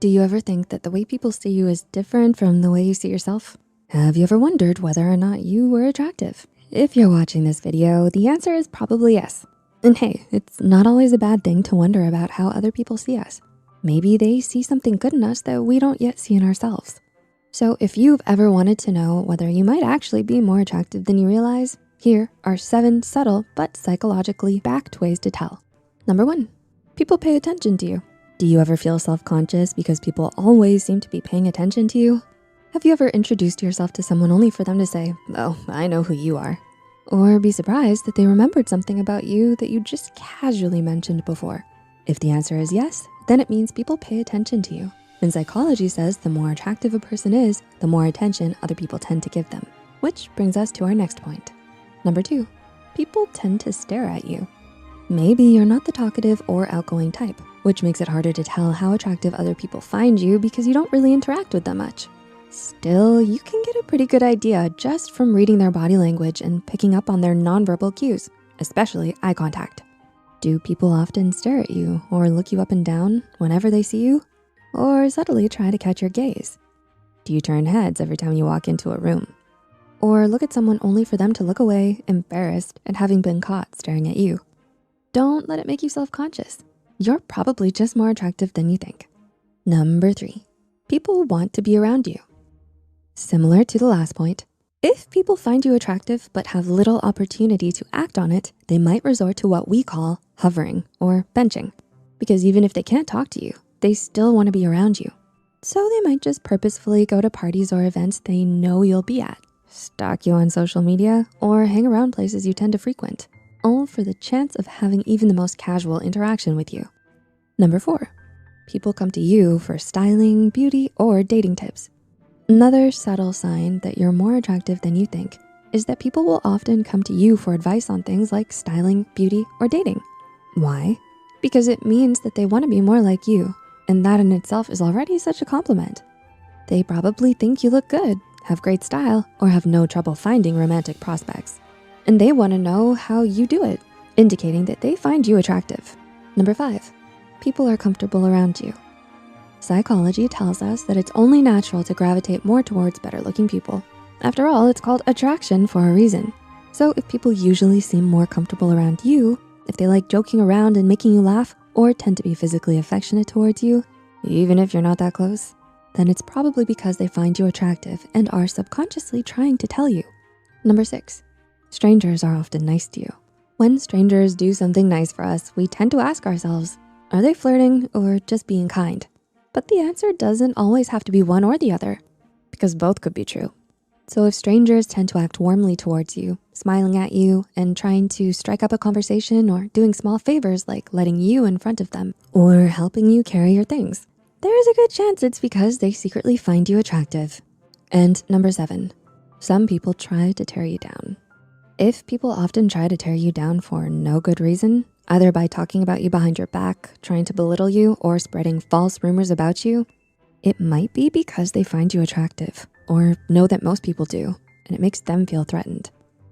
Do you ever think that the way people see you is different from the way you see yourself? Have you ever wondered whether or not you were attractive? If you're watching this video, the answer is probably yes. And hey, it's not always a bad thing to wonder about how other people see us. Maybe they see something good in us that we don't yet see in ourselves. So if you've ever wanted to know whether you might actually be more attractive than you realize, here are 7 subtle but psychologically backed ways to tell. Number 1, people pay attention to you. Do you ever feel self-conscious because people always seem to be paying attention to you? Have you ever introduced yourself to someone only for them to say, "Oh, I know who you are"? Or be surprised that they remembered something about you that you just casually mentioned before? If the answer is yes, then it means people pay attention to you. And psychology says the more attractive a person is, the more attention other people tend to give them. Which brings us to our next point. Number 2, people tend to stare at you. Maybe you're not the talkative or outgoing type, which makes it harder to tell how attractive other people find you because you don't really interact with them much. Still, you can get a pretty good idea just from reading their body language and picking up on their nonverbal cues, especially eye contact. Do people often stare at you or look you up and down whenever they see you? Or subtly try to catch your gaze? Do you turn heads every time you walk into a room? Or look at someone only for them to look away, embarrassed at having been caught staring at you? Don't let it make you self-conscious. You're probably just more attractive than you think. Number 3, people want to be around you. Similar to the last point, if people find you attractive but have little opportunity to act on it, they might resort to what we call hovering or benching. Because even if they can't talk to you, they still wanna be around you. So they might just purposefully go to parties or events they know you'll be at, stalk you on social media, or hang around places you tend to frequent, all for the chance of having even the most casual interaction with you. Number 4, people come to you for styling, beauty, or dating tips. Another subtle sign that you're more attractive than you think is that people will often come to you for advice on things like styling, beauty, or dating. Why? Because it means that they wanna be more like you, and that in itself is already such a compliment. They probably think you look good, have great style, or have no trouble finding romantic prospects. And they wanna know how you do it, indicating that they find you attractive. Number 5, people are comfortable around you. Psychology tells us that it's only natural to gravitate more towards better looking people. After all, it's called attraction for a reason. So if people usually seem more comfortable around you, if they like joking around and making you laugh, or tend to be physically affectionate towards you, even if you're not that close, then it's probably because they find you attractive and are subconsciously trying to tell you. Number 6, strangers are often nice to you. When strangers do something nice for us, we tend to ask ourselves, are they flirting or just being kind? But the answer doesn't always have to be one or the other, because both could be true. So if strangers tend to act warmly towards you, smiling at you and trying to strike up a conversation or doing small favors like letting you in front of them or helping you carry your things, there is a good chance it's because they secretly find you attractive. And number 7, some people try to tear you down. If people often try to tear you down for no good reason, either by talking about you behind your back, trying to belittle you, or spreading false rumors about you, it might be because they find you attractive or know that most people do, and it makes them feel threatened.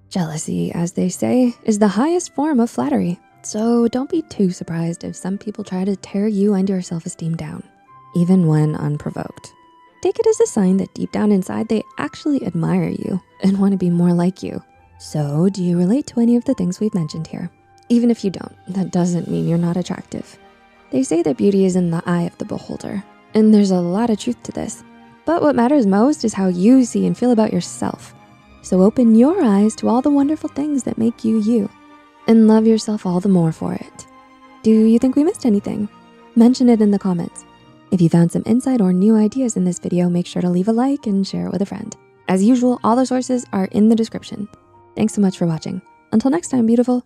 Jealousy, as they say, is the highest form of flattery. So don't be too surprised if some people try to tear you and your self-esteem down, even when unprovoked. Take it as a sign that deep down inside, they actually admire you and wanna be more like you. So do you relate to any of the things we've mentioned here? Even if you don't, that doesn't mean you're not attractive. They say that beauty is in the eye of the beholder, and there's a lot of truth to this. But what matters most is how you see and feel about yourself. So open your eyes to all the wonderful things that make you you, and love yourself all the more for it. Do you think we missed anything? Mention it in the comments. If you found some insight or new ideas in this video, make sure to leave a like and share it with a friend. As usual, all the sources are in the description. Thanks so much for watching. Until next time, beautiful.